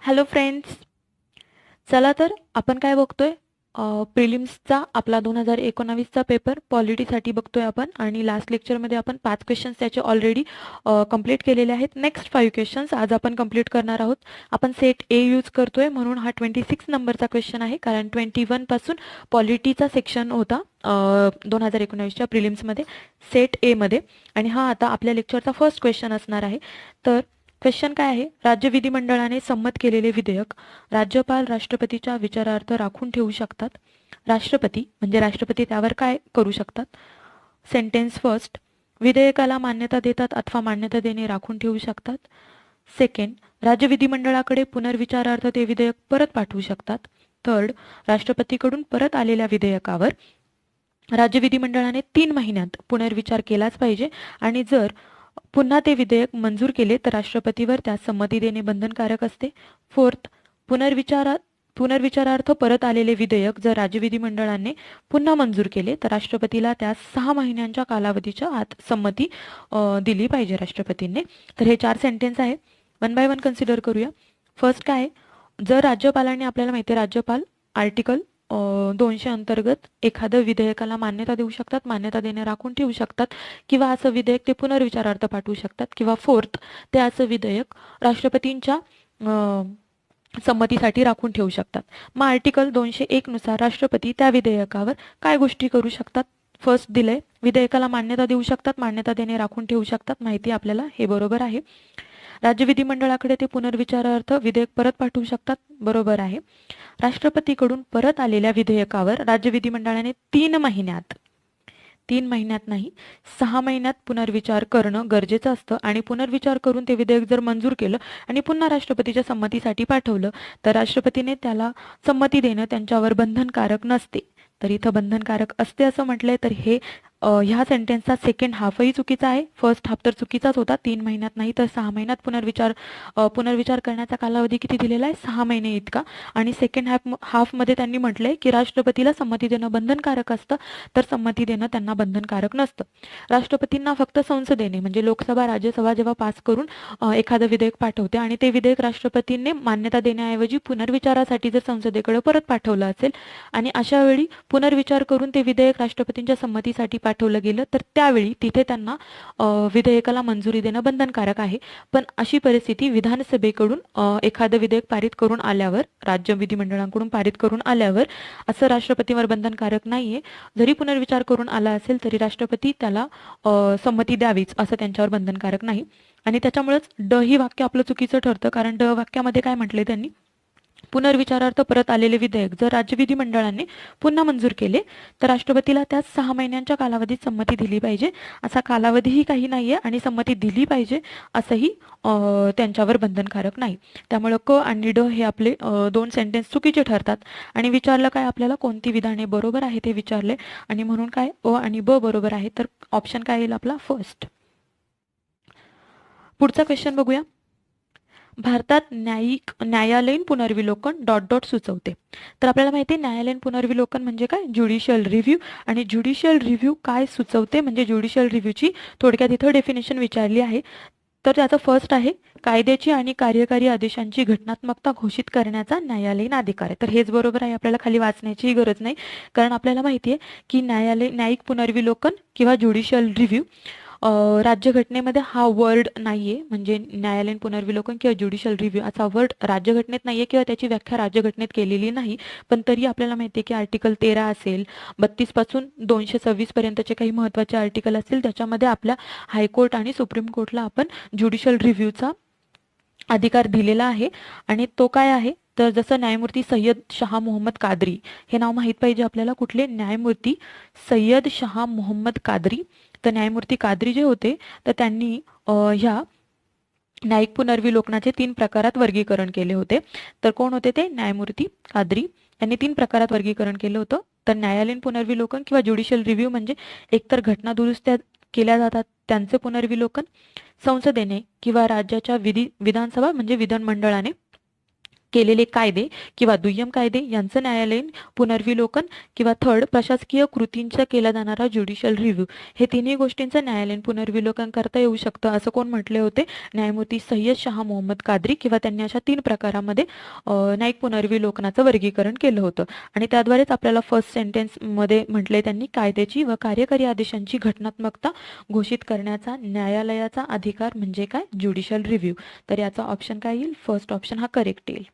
Hello friends. चला तर आपण काय बघतोय, प्रिलिम्सचा आपला 2019चा पेपर पॉलिटीसाठी बघतोय आपण. आणि लास्ट लेक्चरमध्ये आपण 5 क्वेश्चन्स त्याचे ऑलरेडी कंप्लीट केलेले आहेत. नेक्स्ट 5 क्वेश्चन्स आज आपण कंप्लीट करणार आहोत. आपण सेट ए यूज करतोय म्हणून हा 26 नंबरचा क्वेश्चन आहे, कारण 21 पासून पॉलिटीचा सेक्शन होता 2019च्या प्रिलिम्समध्ये सेट ए मध्ये. आणि हा आता आपल्या लेक्चरचा फर्स्ट क्वेश्चन असणार आहे. तर क्वेश्चन काय आहे, राज्य विधिमंडळाने संमत केलेले विधेयक राज्यपाल राष्ट्रपतीच्या विचारार्थ राखून ठेवू शकतात. राष्ट्रपती म्हणजे राष्ट्रपती त्यावर काय करू शकतात. सेंटेन्स फर्स्ट, विधेयकाला मान्यता देतात अथवा मान्यता देणे राखून ठेवू शकतात. सेकंड, राज्य विधिमंडळाकडे पुनर्विचारार्थ ते विधेयक परत पाठवू शकतात. थर्ड, राष्ट्रपतीकडून परत आलेल्या विधेयकावर राज्य विधिमंडळाने 3 महिन्यात पुनर्विचार केलाच पाहिजे, आणि जर पुन्हा ते विधेयक मंजूर केले तर राष्ट्रपतीवर त्यास संमती देणे बंधनकारक असते. फोर्थ, पुनर्विचारार्थ परत आलेले विधेयक जर राज्य विधिमंडळाने पुन्हा मंजूर केले तर राष्ट्रपतीला त्यास 6 महिन्यांच्या कालावधीच्या आत संमती दिली पाहिजे राष्ट्रपतींनी. तर हे 4 सेंटेन्स आहे, वन बाय वन कन्सिडर करूया. फर्स्ट काय आहे, जर राज्यपालांनी, आपल्याला माहिती आहे राज्यपाल आर्टिकल 200 अंतर्गत एखादं विधेयकाला मान्यता देऊ शकतात, मान्यता देणे राखून ठेवू शकतात, किंवा असं विधेयक ते पुनर्विचारार्थ पाठवू शकतात, किंवा फोर्थ, ते असं विधेयक राष्ट्रपतींच्या संमतीसाठी राखून ठेवू शकतात. मग आर्टिकल 201 नुसार राष्ट्रपती त्या विधेयकावर काय गोष्टी करू शकतात. फर्स्ट दिलंय, विधेयकाला मान्यता देऊ शकतात, मान्यता देणे राखून ठेवू शकतात. माहिती आपल्याला हे बरोबर आहे. राज्य विधिमंडळाकडे ते पुनर्विचारार्थ विधेयक परत पाठवू शकतात, बरोबर आहे. राष्ट्रपतीकडून परत आलेल्या विधेयकावर राज्य विधिमंडळाने 3 महिन्यात नाही 6 महिन्यात पुनर्विचार करणं गरजेचं असतं. आणि पुनर्विचार करून ते विधेयक जर मंजूर केलं आणि पुन्हा राष्ट्रपतीच्या संमतीसाठी पाठवलं तर राष्ट्रपतीने त्याला संमती देणं त्यांच्यावर बंधनकारक नसते. तर इथं बंधनकारक असते असं म्हटलंय, तर हे ह्या सेंटेन्सचा सेकंड हाफही चुकीचा आहे. फर्स्ट हाफ तर चुकीचाच होता, 3 महिन्यात नाही तर 6 महिन्यात पुनर्विचार करण्याचा कालावधी किती दिलेला आहे, 6 महिने इतका. आणि सेकंड हाफमध्ये त्यांनी म्हटलंय की राष्ट्रपतीला संमती देणं बंधनकारक असतं, तर संमती देणं त्यांना बंधनकारक नसतं. राष्ट्रपतींना फक्त संसदेने म्हणजे लोकसभा राज्यसभा जेव्हा पास करून एखादं विधेयक पाठवते आणि ते विधेयक राष्ट्रपतींनी मान्यता देण्याऐवजी पुनर्विचारासाठी जर संसदेकडे परत पाठवलं असेल आणि अशा वेळी पुनर्विचार करून ते विधेयक राष्ट्रपतींच्या संमतीसाठी पाठवलं गेलं तर त्यावेळी तिथे त्यांना विधेयकाला मंजुरी देणं बंधनकारक आहे. पण अशी परिस्थिती विधानसभेकडून एखादं विधेयक पारित करून आल्यावर, राज्य विधिमंडळाकडून पारित करून आल्यावर असं राष्ट्रपतीवर बंधनकारक नाहीये. जरी पुनर्विचार करून आला असेल तरी राष्ट्रपती त्याला संमती द्यावीच असं त्यांच्यावर बंधनकारक नाही. आणि त्याच्यामुळेच ड ही वाक्य आपलं चुकीचं ठरतं, कारण ड वाक्यामध्ये काय म्हटलंय त्यांनी, पुनर्विचारार्थ परत आलेले विधेयक जर राज्य विधिमंडळाने पुन्हा मंजूर केले तर राष्ट्रपतीला त्यास 6 महिन्यांच्या कालावधीत संमती दिली पाहिजे. असा कालावधीही काही नाहीये आणि संमती दिली पाहिजे असंही त्यांच्यावर बंधनकारक नाही. त्यामुळे क आणि ड हे आपले 2 सेंटेन्स चुकीचे ठरतात. आणि विचारलं काय आपल्याला, कोणती विधाने बरोबर आहे ते विचारले, आणि म्हणून काय अ आणि ब बरोबर आहे. तर ऑप्शन काय येईल आपला, फर्स्ट. पुढचा क्वेश्चन बघूया. भारतात न्यायालयीन पुनर्विलोकन डॉट डॉट सुचवते. तर आपल्याला माहिती आहे न्यायालयीन पुनर्विलोकन म्हणजे काय, ज्युडिशियल रिव्ह्यू. आणि ज्युडिशियल रिव्ह्यू काय सुचवते म्हणजे ज्युडिशियल रिव्ह्यूची थोडक्यात इथं डेफिनेशन विचारली आहे. तर त्याचं फर्स्ट आहे, कायद्याची आणि कार्यकारी आदेशांची घटनात्मकता घोषित करण्याचा न्यायालयीन अधिकार आहे. तर हेच बरोबर आहे, आपल्याला खाली वाचण्याचीही गरज नाही, कारण आपल्याला माहिती आहे की न्यायिक पुनर्विलोकन किंवा ज्युडिशियल रिव्ह्यू राज्यघटनेमध्ये हा वर्ड नाहीये. म्हणजे न्यायालयीन पुनर्विलोकन किंवा ज्युडिशियल रिव्ह्यू असा वर्ड राज्यघटनेत नाहीये किंवा त्याची व्याख्या राज्यघटनेत केलेली नाही. पण तरी आपल्याला माहिती आहे की आर्टिकल 13 असेल, 32 पासून 226 पर्यंतचे काही महत्त्वाचे आर्टिकल असतील त्याच्यामध्ये आपल्या हायकोर्ट आणि सुप्रीम कोर्टला आपण ज्युडिशियल रिव्ह्यूचा अधिकार दिलेला आहे. आणि तो काय आहे, तर जसं न्यायमूर्ती सय्यद शाह मोहम्मद कादरी, हे नाव माहीत पाहिजे आपल्याला, कुठले, न्यायमूर्ती सय्यद शाह मोहम्मद कादरी. तर न्यायमूर्ती कादरी जे होते तर त्यांनी ह्या न्यायिक पुनर्विलोकनाचे 3 प्रकारात वर्गीकरण केले होते. तर कोण होते ते, न्यायमूर्ती कादरी यांनी 3 प्रकारात वर्गीकरण केलं होतं. तर न्यायालयीन पुनर्विलोकन किंवा ज्युडिशियल रिव्ह्यू म्हणजे एकतर घटना दुरुस्त्या केल्या जातात त्यांचे पुनर्विलोकन, संसदेने किंवा राज्याच्या विधानसभा म्हणजे विधानमंडळाने केलेले कायदे किंवा दुय्यम कायदे यांचं न्यायालयीन पुनर्विलोकन किंवा थर्ड प्रशासकीय कृतींचा केला जाणारा ज्युडिशियल रिव्ह्यू, हे तिन्ही गोष्टींचं न्यायालयीन पुनर्विलोकन करता येऊ शकतं असं कोण म्हटले होते? न्यायमूर्ती सय्यद शाह मोहम्मद कादरी, किंवा त्यांनी अशा 3 प्रकारामध्ये न्यायिक पुनर्विलोकनाचं वर्गीकरण केलं होतं. आणि त्याद्वारेच आपल्याला फर्स्ट सेंटेन्स मध्ये म्हटले त्यांनी, कायद्याची व कार्यकारी आदेशांची घटनात्मकता घोषित करण्याचा न्यायालयाचा अधिकार म्हणजे काय? Judicial review. तर याचा ऑप्शन काय येईल? फर्स्ट ऑप्शन हा करेक्ट येईल.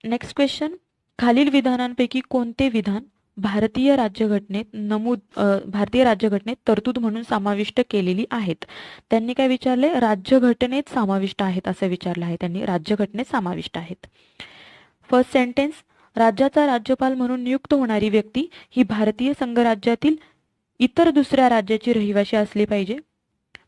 नेक्स्ट क्वेश्चन, खालील विधानांपैकी कोणते विधान भारतीय राज्यघटनेत तरतूद म्हणून समाविष्ट केलेली आहेत? त्यांनी काय विचारले? राज्यघटनेत समाविष्ट आहेत असं विचारलं आहे त्यांनी. राज्यघटनेत समाविष्ट आहेत. फर्स्ट सेंटेन्स, राज्याचा राज्यपाल म्हणून नियुक्त होणारी व्यक्ती ही भारतीय संघराज्यातील इतर दुसऱ्या राज्याची रहिवासी असली पाहिजे.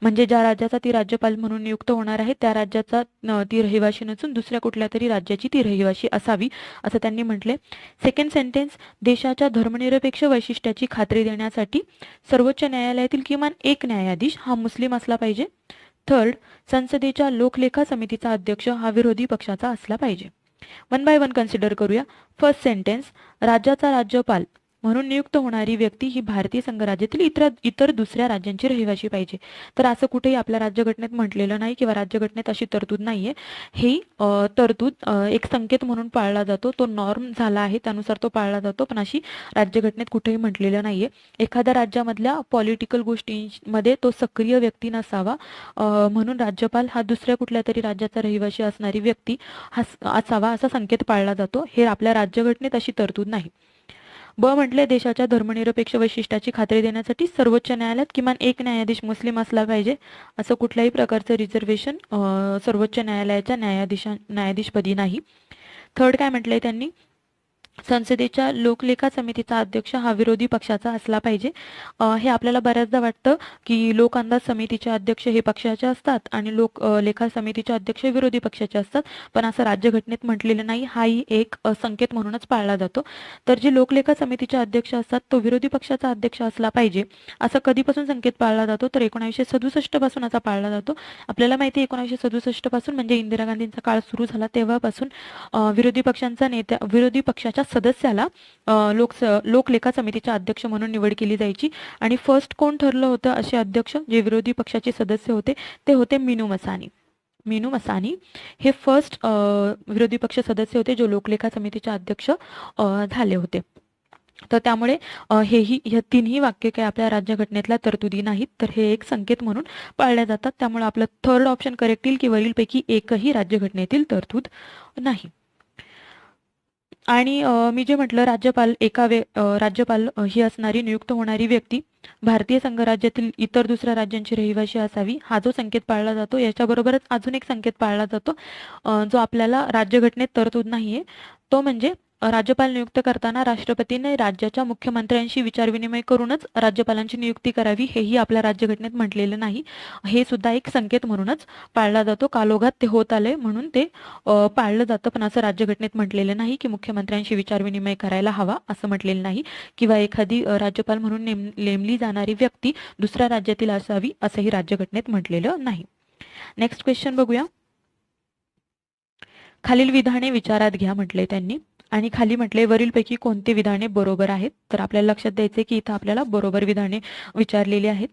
म्हणजे ज्या राज्याचा ती राज्यपाल म्हणून नियुक्त होणार आहे त्या राज्याचा ती रहिवासी नसून दुसऱ्या कुठल्या तरी राज्याची ती रहिवासी असावी असं त्यांनी म्हटले. सेकंड सेंटेन्स, देशाच्या धर्मनिरपेक्ष वैशिष्ट्याची खात्री देण्यासाठी सर्वोच्च न्यायालयातील किमान एक न्यायाधीश हा मुस्लिम असला पाहिजे. थर्ड, संसदेच्या लोकलेखा समितीचा अध्यक्ष हा विरोधी पक्षाचा असला पाहिजे. वन बाय वन कन्सिडर करूया. फर्स्ट सेंटेन्स, राज्याचा राज्यपाल म्हणून नियुक्त होणारी व्यक्ती ही भारतीय संघराज्यातील इतर दुसऱ्या राज्यांची रहिवासी पाहिजे. तर असं कुठेही आपल्या राज्यघटनेत म्हटलेलं नाही किंवा राज्यघटनेत अशी तरतूद नाहीये. ही तरतूद एक संकेत म्हणून पाळला जातो, तो नॉर्म झाला आहे त्यानुसार तो पाळला जातो, पण अशी राज्यघटनेत कुठेही म्हटलेलं नाहीये. एखाद्या राज्यामधल्या पॉलिटिकल गोष्टींमध्ये तो सक्रिय व्यक्ती नसावा म्हणून राज्यपाल हा दुसऱ्या कुठल्या तरी राज्याचा रहिवासी असणारी व्यक्ती असावा असा संकेत पाळला जातो. हे आपल्या राज्यघटनेत अशी तरतूद नाही. ब म्हटले, देशाच्या धर्मनिरपेक्ष वैशिष्ट्याची खात्री देण्यासाठी सर्वोच्च न्यायालयात किमान एक न्यायाधीश मुस्लिम असला पाहिजे. असं कुठल्याही प्रकारचं रिझर्वेशन सर्वोच्च न्यायालयाच्या न्यायाधीशपदी नाही. थर्ड काय म्हटलंय त्यांनी? संसदेच्या लोकलेखा समितीचा अध्यक्ष हा विरोधी पक्षाचा असला पाहिजे. हे आपल्याला बऱ्याचदा वाटतं की लोक अंदाज समितीचे अध्यक्ष हे पक्षाचे असतात आणि लेखा समितीचे अध्यक्ष विरोधी पक्षाचे असतात, पण असं राज्यघटनेत म्हटलेलं नाही. हाही एक संकेत म्हणूनच पाळला जातो. तर जे लोकलेखा समितीचे अध्यक्ष असतात तो विरोधी पक्षाचा अध्यक्ष असला पाहिजे असं कधीपासून संकेत पाळला जातो? तर 1967 पासून असा पाळला जातो. आपल्याला माहिती आहे 1967 पासून म्हणजे इंदिरा गांधींचा काळ सुरू झाला तेव्हापासून विरोधी पक्षाच्या सदस्याला लोकलेखा समितीच्या अध्यक्ष म्हणून निवड केली जायची. आणि फर्स्ट कोण ठरलं होतं असे अध्यक्ष जे विरोधी पक्षाचे सदस्य होते ते होते मीनू मसानी. हे फर्स्ट विरोधी पक्ष सदस्य होते जो लोकलेखा समितीचे अध्यक्ष झाले होते. तर त्यामुळे ह्या तिन्ही वाक्य काय आपल्या राज्यघटनेतल्या तरतुदी नाहीत, तर हे एक संकेत म्हणून पाळल्या जातात. त्यामुळे आपलं थर्ड ऑप्शन करेक्ट येईल की वरीलपैकी एकही राज्यघटनेतील तरतूद नाही. आणि मी जे म्हटलं राज्यपाल राज्यपाल ही असणारी नियुक्त होणारी व्यक्ती भारतीय संघराज्यातील इतर दुसऱ्या राज्यांची रहिवासी असावी हा जो संकेत पाळला जातो, याच्याबरोबरच अजून एक संकेत पाळला जातो जो आपल्याला राज्यघटनेत तरतूद नाहीये. तो म्हणजे राज्यपाल नियुक्त करताना राष्ट्रपतीने राज्याच्या मुख्यमंत्र्यांशी विचारविनिमय करूनच राज्यपालांची नियुक्ती करावी, हेही आपल्या राज्यघटनेत म्हटलेलं नाही. हे सुद्धा एक संकेत म्हणूनच पाळला जातो. कालोघात ते होत आले म्हणून ते पाळलं जातं, पण असं राज्यघटनेत म्हटलेलं नाही की मुख्यमंत्र्यांशी विचारविनिमय करायला हवा असं म्हटलेलं नाही, किंवा एखादी राज्यपाल म्हणून नेमली जाणारी व्यक्ती दुसऱ्या राज्यातील असावी असंही राज्यघटनेत म्हटलेलं नाही. नेक्स्ट क्वेश्चन बघूया. खालील विधाने विचारात घ्या म्हटले त्यांनी, आणि खाली म्हटले वरीलपैकी कोणते विधाने बरोबर आहेत? तर आपल्याला लक्षात द्यायचे की इथं आपल्याला बरोबर विधाने विचारलेली आहेत.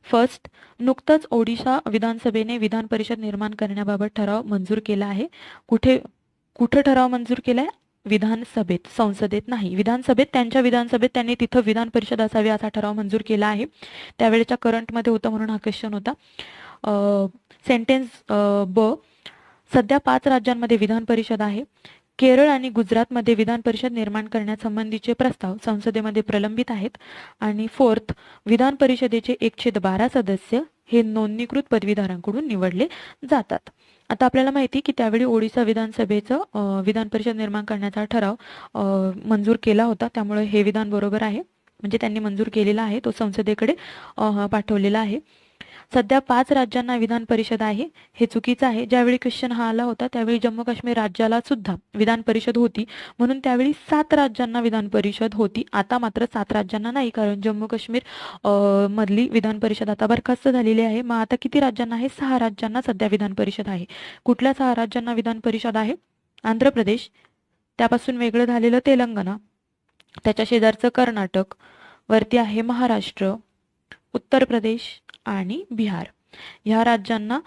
फर्स्ट, नुकतंच ओडिशा विधानसभेने विधान परिषद निर्माण करण्याबाबत ठराव मंजूर केला आहे. कुठे ठराव मंजूर केलाय? विधानसभेत, संसदेत नाही. त्यांच्या विधानसभेत त्यांनी तिथं विधान परिषद असावी असा ठराव मंजूर केला आहे. त्यावेळेच्या करंटमध्ये होतं म्हणून हा क्वेश्चन होता. सेंटेन्स ब, सध्या 5 राज्यांमध्ये विधान परिषद आहे. केरळ आणि गुजरातमध्ये विधान परिषद निर्माण करण्यासंबंधीचे प्रस्ताव संसदेमध्ये प्रलंबित आहेत. आणि फोर्थ, विधान परिषदेचे 1/12 सदस्य हे नोंदणीकृत पदवीधरांकडून निवडले जातात. आता आपल्याला माहिती की त्यावेळी ओडिशा विधानसभेचं विधान परिषद निर्माण करण्याचा ठराव मंजूर केला होता, त्यामुळे हे विधान बरोबर आहे. म्हणजे त्यांनी मंजूर केलेला आहे, तो संसदेकडे पाठवलेला आहे. सध्या 5 राज्यांना विधान परिषद आहे, हे चुकीचं आहे. ज्यावेळी क्वेश्चन हा आला होता त्यावेळी जम्मू काश्मीर राज्याला सुद्धा विधान परिषद होती, म्हणून त्यावेळी 7 राज्यांना विधान परिषद होती. आता मात्र 7 राज्यांना नाही, कारण जम्मू काश्मीर मधली विधान परिषद आता बरखास्त झालेली आहे. मग आता किती राज्यांना आहे? 6 राज्यांना सध्या विधान परिषद आहे. कुठल्या 6 राज्यांना विधान परिषद आहे? आंध्र प्रदेश, त्यापासून वेगळं झालेलं तेलंगणा, त्याच्या शेजारचं कर्नाटक, वरती आहे महाराष्ट्र, उत्तर प्रदेश आणि बिहार. ह्या राज्यांना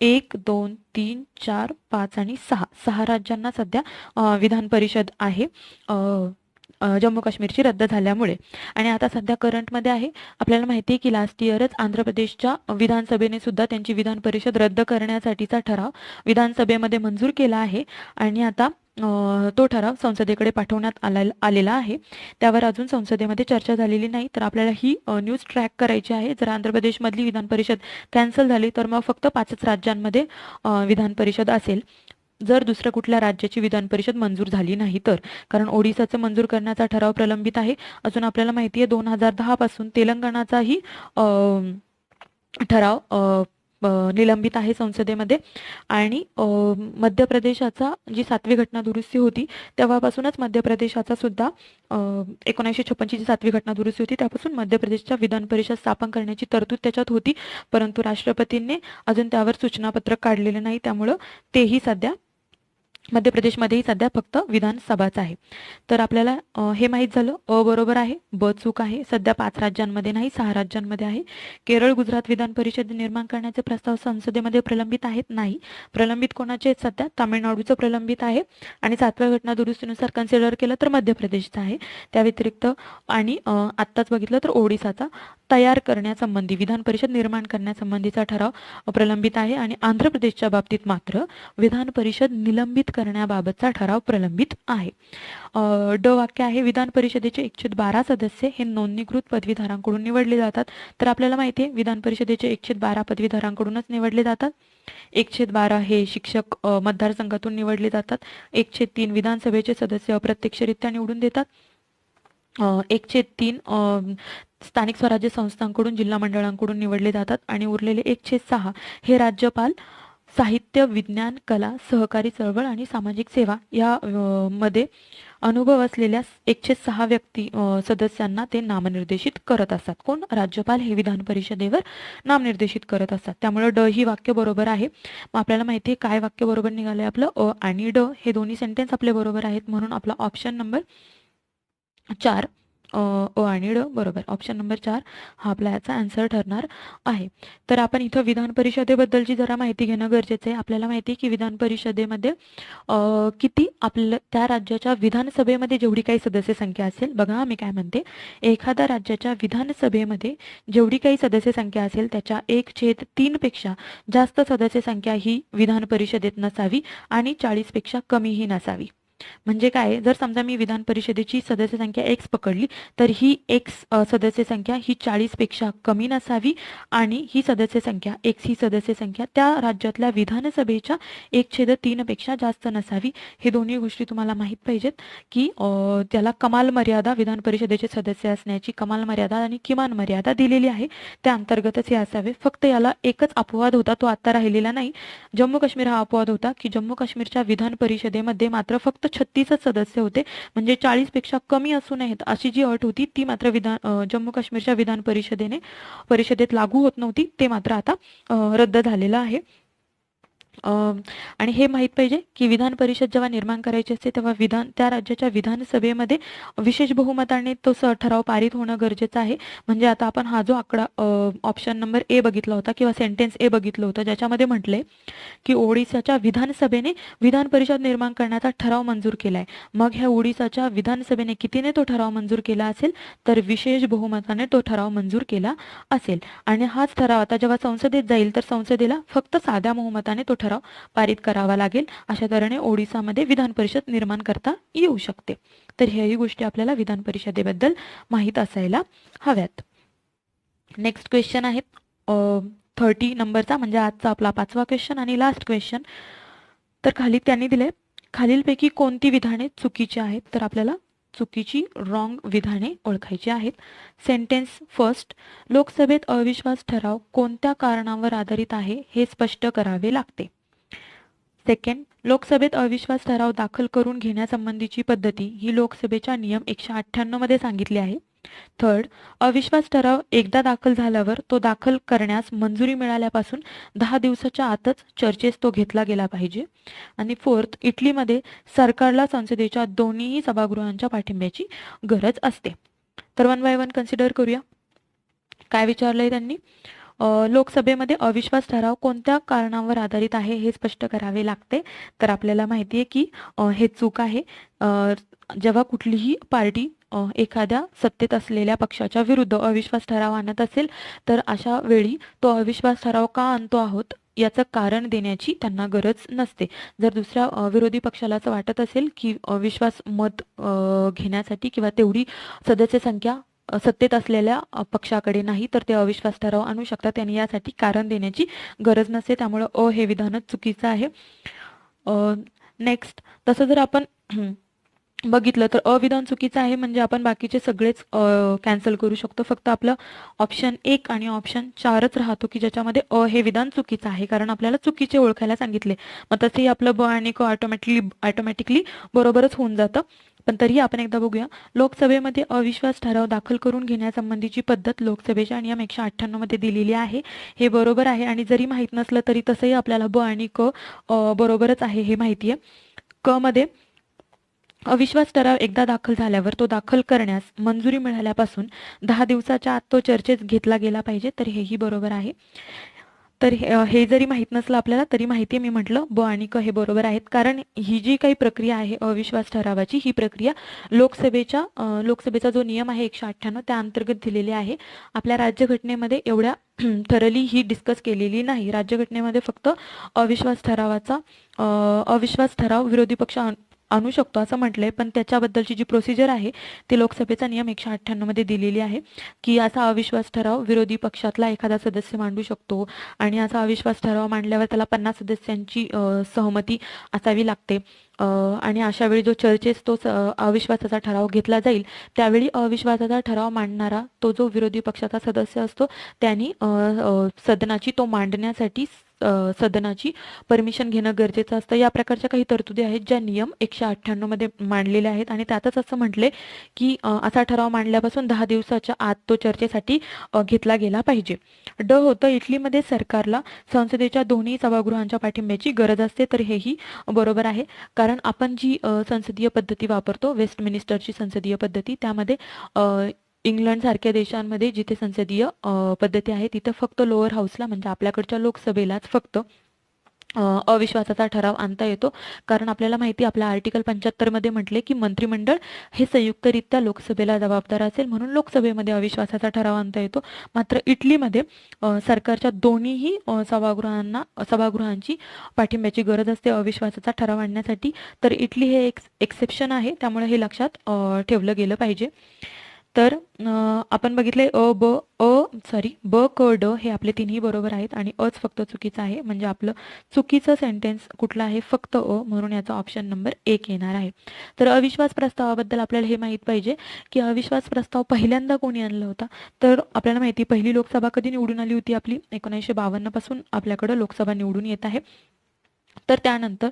1, 2, 3, 4, 5 आणि 6 राज्यांना सध्या विधान परिषद आहे जम्मू काश्मीरची रद्द झाल्यामुळे. आणि आता सध्या करंटमध्ये आहे. आपल्याला माहिती आहे की लास्ट इयरच आंध्र प्रदेशच्या विधानसभेने सुद्धा त्यांची विधान परिषद रद्द करण्यासाठीचा ठराव विधानसभेमध्ये मंजूर केला आहे आणि आता तो ठराव संसदेकडे पाठवण्यात आलेला आहे. त्यावर अजून संसदेमध्ये चर्चा झालेली नाही. तर आपल्याला ही न्यूज ट्रॅक करायची आहे. जर आंध्र प्रदेशमधली विधान परिषद कॅन्सल झाली तर मग फक्त 5च राज्यांमध्ये विधान परिषद असेल, जर दुसऱ्या कुठल्या राज्याची विधान परिषद मंजूर झाली नाही तर. कारण ओडिसाचं मंजूर करण्याचा ठराव प्रलंबित आहे. अजून आपल्याला माहिती आहे 2010 पासून तेलंगणाचाही ठराव निलंबित आहे संसदेमध्ये. आणि मध्य प्रदेशाचा जी 7वी घटना दुरुस्ती होती तेव्हापासूनच मध्य प्रदेशाचा सुद्धा 1956ची जी 7वी घटना दुरुस्ती होती त्यापासून मध्य प्रदेशच्या विधान परिषद स्थापन करण्याची तरतूद त्याच्यात होती, परंतु राष्ट्रपतींनी अजून त्यावर सूचनापत्रक काढलेले नाही, त्यामुळं तेही सध्या मध्य प्रदेशमध्येही सध्या फक्त विधानसभाच आहे. तर आपल्याला हे माहीत झालं. बरोबर आहे, ब चूक आहे. सध्या 5 राज्यांमध्ये नाही 6 राज्यांमध्ये आहे. केरळ गुजरात विधान परिषद निर्माण करण्याचे प्रस्ताव संसदेमध्ये प्रलंबित आहेत? नाही. प्रलंबित कोणाचे आहेत सध्या? तामिळनाडूचं प्रलंबित आहे आणि 7व्या घटना दुरुस्तीनुसार कन्सिडर केलं तर मध्य प्रदेशचा आहे. त्या व्यतिरिक्त आणि आत्ताच बघितलं तर ओडिसाचा तयार करण्यासंबंधी विधान परिषद निर्माण करण्यासंबंधीचा ठराव प्रलंबित आहे. आणि आंध्र प्रदेशच्या बाबतीत मात्र विधान परिषद निलंबित करण्याबाबतचा ठराव प्रलंबित आहे. ड वाक्य आहे विधान परिषदेचे 112 सदस्य हे नोंदणीकृत पदवीधरांकडून निवडले जातात. तर आपल्याला माहिती आहे विधान परिषदेचे 112 पदवीधरांकडूनच निवडले जातात. 112 हे शिक्षक मतदारसंघातून निवडले जातात. 103 विधानसभेचे सदस्य अप्रत्यक्षरित्या निवडून देतात. 103 स्थानिक स्वराज्य संस्थांकडून जिल्हा मंडळांकडून निवडले जातात. आणि उरलेले 106 हे राज्यपाल, साहित्य, विज्ञान, कला, सहकारी चळवळ आणि सामाजिक सेवा या मध्ये अनुभव असलेल्या 106 व्यक्ती सदस्यांना ते नामनिर्देशित करत असतात. कोण? राज्यपाल हे विधान परिषदेवर नामनिर्देशित करत असतात. त्यामुळे ड ही वाक्य बरोबर आहे. मग आपल्याला माहिती आहे काय वाक्य बरोबर निघालंय आपलं? अ आणि ड हे दोन्ही सेंटेन्स आपले बरोबर आहेत, म्हणून आपला ऑप्शन नंबर 4 अ आणि ड बरोबर. ऑप्शन नंबर 4 हा आपला याचा आन्सर ठरणार आहे. तर आपण इथं विधान परिषदेबद्दलची जरा माहिती घेणं गरजेचं आहे. आपल्याला माहिती आहे की विधान परिषदेमध्ये किती आपल्या त्या राज्याच्या विधानसभेमध्ये जेवढी काही सदस्य संख्या असेल, बघा मी काय म्हणते, एखाद्या राज्याच्या विधानसभेमध्ये जेवढी काही सदस्य संख्या असेल त्याच्या 1/3 पेक्षा जास्त सदस्य संख्या ही विधान परिषदेत नसावी आणि 40 पेक्षा कमीही नसावी. म्हणजे काय? जर समजा मी विधान परिषदेची सदस्य संख्या x पकडली तर ही x सदस्य संख्या ही 40 पेक्षा कमी नसावी आणि ही सदस्य संख्या x ही सदस्य संख्या त्या राज्यातल्या विधानसभेच्या 1/3 पेक्षा जास्त नसावी. हे दोन्ही गोष्टी तुम्हाला माहीत पाहिजेत की त्याला कमाल मर्यादा, विधान परिषदेचे सदस्य असण्याची कमाल मर्यादा आणि किमान मर्यादा दिलेली आहे, त्या अंतर्गतच हे असावे. फक्त याला एकच अपवाद होता, तो आता राहिलेला नाही. जम्मू काश्मीर हा अपवाद होता की जम्मू काश्मीरच्या विधान परिषदेमध्ये मात्र फक्त 36 सदस्य होते, म्हणजे 40 पेक्षा कमी असू नयेत अशी जी अट होती ती मात्र जम्मू काश्मीरच्या विधान परिषदेत लागू होत नव्हती. ते मात्र आता रद्द झालेलं आहे. आणि हे माहीत पाहिजे की विधान परिषद जेव्हा निर्माण करायची असते तेव्हा त्या राज्याच्या विधानसभेमध्ये विशेष बहुमताने तो ठराव पारित होणं गरजेचं आहे. म्हणजे आता आपण हा जो आकडा ऑप्शन नंबर ए बघितला होता किंवा सेंटेन्स ए बघितलं होतं ज्याच्यामध्ये म्हटलंय की ओडिसाच्या विधानसभेने विधान परिषद निर्माण करण्याचा ठराव मंजूर केलाय. मग ह्या ओडिसाच्या विधानसभेने कितीने तो ठराव मंजूर केला असेल? तर विशेष बहुमताने तो ठराव मंजूर केला असेल. आणि हाच ठराव आता जेव्हा संसदेत जाईल तर संसदेला फक्त साध्या बहुमताने तो ठराव पारित करावा लागेल. अशा तऱ्हेने ओडिसामध्ये विधान परिषद निर्माण करता येऊ शकते. तर ह्याही गोष्टी आपल्याला विधान परिषदेबद्दल माहीत असायला हव्यात. नेक्स्ट क्वेश्चन आहे 30 नंबरचा, म्हणजे आजचा आपला 5वा क्वेश्चन आणि लास्ट क्वेश्चन. तर खाली त्यांनी दिले खालीलपैकी कोणती विधाने चुकीची आहेत? तर आपल्याला चुकीची रॉंग विधाने ओळखायची आहेत. सेंटेन्स फर्स्ट, लोकसभेत अविश्वास ठराव कोणत्या कारणावर आधारित आहे हे स्पष्ट करावे लागते. सेकंड, लोकसभेत अविश्वास ठराव दाखल करून घेण्यासंबंधीची पद्धती ही लोकसभेच्या नियम 198 मध्ये सांगितली आहे. थर्ड, अविश्वास ठराव एकदा दाखल झाल्यावर तो दाखल करण्यास मंजुरी मिळाल्यापासून 10 दिवसाच्या आतच चर्चेस तो घेतला गेला पाहिजे. आणि फोर्थ, इटलीमध्ये सरकारला संसदेच्या दोन्ही सभागृहांच्या पाठिंब्याची गरज असते. तर वन बाय वन कन्सिडर करूया. काय विचारलंय त्यांनी? लोकसभेमध्ये अविश्वास ठराव कोणत्या कारणावर आधारित आहे हे स्पष्ट करावे लागते. तर आपल्याला माहिती आहे की हे चूक आहे. जेव्हा कुठलीही पार्टी एखाद्या सत्तेत असलेल्या पक्षाच्या विरुद्ध अविश्वास ठराव आणत असेल तर अशा वेळी तो अविश्वास ठराव का आणतो आहोत याचं कारण देण्याची त्यांना गरज नसते. जर दुसऱ्या विरोधी पक्षाला असं वाटत असेल की अविश्वास मत घेण्यासाठी किंवा तेवढी सदस्य संख्या सत्तेत असलेल्या पक्षाकडे नाही तर ते अविश्वास ठराव आणू शकतात आणि यासाठी कारण देण्याची गरज नसते. त्यामुळे हे विधानच चुकीचं आहे. नेक्स्ट, तसं जर आपण बघितलं तर अविधान चुकीचं आहे म्हणजे आपण बाकीचे सगळेच कॅन्सल करू शकतो. फक्त आपलं ऑप्शन 1 आणि ऑप्शन 4च राहतो की ज्याच्यामध्ये हे विधान चुकीचं आहे कारण आपल्याला चुकीचे ओळखायला सांगितले. मग तसंही आपलं ब आणि क ऑटोमॅटिकली बरोबरच होऊन जातं. पण तरी आपण एकदा बघूया. लोकसभेमध्ये अविश्वास ठराव दाखल करून घेण्यासंबंधीची पद्धत लोकसभेच्या नियम 198 मध्ये दिलेली आहे. हे बरोबर आहे आणि जरी माहीत नसलं तरी तसंही आपल्याला ब आणि क बरोबरच आहे हे माहिती आहे. क मध्ये अविश्वास ठराव एकदा दाखल झाल्यावर तो दाखल करण्यास मंजुरी मिळाल्यापासून 10 दिवसाच्या आत तो चर्चेत घेतला गेला पाहिजे. तर हेही बरोबर आहे. तर हे जरी माहीत नसलं आपल्याला तरी माहिती मी म्हटलं ब आणि क हे बरोबर आहेत कारण ही जी काही प्रक्रिया आहे अविश्वास ठरावाची ही प्रक्रिया लोकसभेचा जो नियम आहे 198 त्या अंतर्गत दिलेली आहे. आपल्या राज्यघटनेमध्ये एवढ्या थरली ही डिस्कस केलेली नाही. राज्यघटनेमध्ये फक्त अविश्वास ठराव विरोधी पक्ष आणू शकतो असं म्हटलंय. पण त्याच्याबद्दलची जी प्रोसिजर आहे ती लोकसभेचा नियम 198 मध्ये दिलेली आहे की असा अविश्वास ठराव विरोधी पक्षातला एखादा सदस्य मांडू शकतो आणि असा अविश्वास ठराव मांडल्यावर त्याला 50 सदस्यांची सहमती असावी लागते. आणि अशा वेळी जो चर्चेस तो अविश्वासाचा ठराव घेतला जाईल त्यावेळी अविश्वासाचा ठराव मांडणारा तो जो विरोधी पक्षाचा सदस्य असतो त्यांनी सदनाची तो मांडण्यासाठी सदनाची परमिशन घेणं गरजेचं असतं. या प्रकारच्या काही तरतुदी आहेत ज्या नियम 198 मध्ये मांडलेल्या आहेत आणि त्यातच असं म्हटले की असा ठराव मांडल्यापासून 10 दिवसाच्या आत तो चर्चेसाठी घेतला गेला पाहिजे. ड होतं, इटलीमध्ये सरकारला संसदेच्या दोन्ही सभागृहांच्या पाठिंब्याची गरज असते. तर हेही बरोबर आहे कारण आपण जी संसदीय पद्धती वापरतो वेस्टमिनिस्टरची संसदीय पद्धती त्यामध्ये इंग्लंड सारख्या देशांमध्ये जिथे संसदीय पद्धती आहे तिथे फक्त लोअर हाऊसला म्हणजे आपल्याकडच्या लोकसभेलाच फक्त अविश्वासाचा ठराव आणता येतो. कारण आपल्याला माहिती आपल्या आर्टिकल 75 मध्ये म्हटले की मंत्रिमंडळ हे संयुक्तरित्या लोकसभेला जबाबदार असेल म्हणून लोकसभेमध्ये अविश्वासाचा ठराव आणता येतो. मात्र इटलीमध्ये सरकारच्या दोन्हीही सभागृहांची पाठिंब्याची गरज असते अविश्वासाचा ठराव आणण्यासाठी. तर इटली हे एक एक्सेप्शन आहे त्यामुळे हे लक्षात ठेवलं गेलं पाहिजे. तर आपण बघितले ब क ड हे आपले तिन्ही बरोबर आहेत आणि अच फक्त चुकीचं आहे म्हणजे आपलं चुकीचं सेंटेन्स कुठलं आहे फक्त म्हणून याचा ऑप्शन नंबर 1 येणार आहे. तर अविश्वास प्रस्तावाबद्दल आपल्याला हे माहीत पाहिजे की अविश्वास प्रस्ताव पहिल्यांदा कोणी आणला होता. तर आपल्याला माहिती पहिली लोकसभा कधी निवडून आली होती आपली 1952 पासून आपल्याकडे लोकसभा निवडून येत आहे. तर त्यानंतर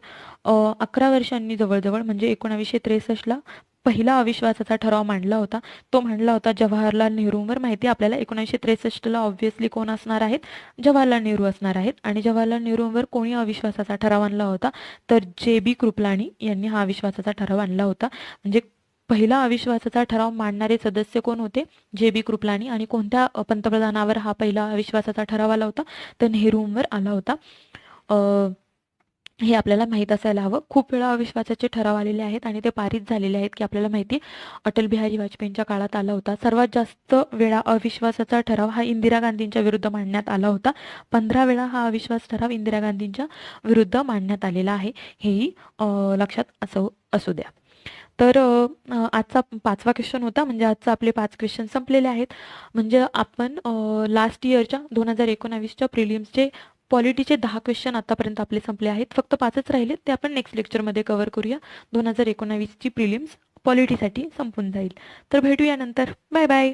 11 वर्षांनी जवळजवळ म्हणजे 1963 पहिला अविश्वासाचा ठराव मांडला होता. तो मांडला होता जवाहरलाल नेहरूंवर. माहिती आपल्याला 1963 ऑब्व्हियसली कोण असणार आहेत? जवाहरलाल नेहरू असणार आहेत. आणि जवाहरलाल नेहरूंवर कोणी अविश्वासाचा ठराव आणला होता? तर JB कृपलानी यांनी हा अविश्वासाचा ठराव आणला होता. म्हणजे पहिला अविश्वासाचा ठराव मांडणारे सदस्य कोण होते? JB कृपलानी. आणि कोणत्या पंतप्रधानावर हा पहिला अविश्वासाचा ठराव आला होता? तर नेहरूंवर आला होता. हे आपल्याला माहीत असायला हवं. खूप वेळा अविश्वासाचे ठराव आलेले आहेत आणि ते पारित झालेले आहेत की आपल्याला माहिती अटल बिहारी वाजपेयींच्या काळात आला होता. सर्वात जास्त वेळा अविश्वासाचा ठराव हा इंदिरा गांधींच्या विरुद्ध मांडण्यात आला होता. 15 वेळा हा अविश्वास ठराव इंदिरा गांधींच्या विरुद्ध मांडण्यात आलेला आहे. हेही लक्षात असू द्या. तर आजचा 5वा क्वेश्चन होता म्हणजे आजचा आपले 5 क्वेश्चन संपलेले आहेत. म्हणजे आपण लास्ट इयरच्या 2019च्या प्रिलिम्सचे पॉलिटीचे 10 क्वेश्चन आतापर्यंत आपले संपले आहेत. फक्त 5च राहिले ते आपण नेक्स्ट लेक्चरमध्ये कव्हर करूया. 2019ची प्रिलिम्स पॉलिटीसाठी संपून जाईल. तर भेटूया नंतर. Bye bye.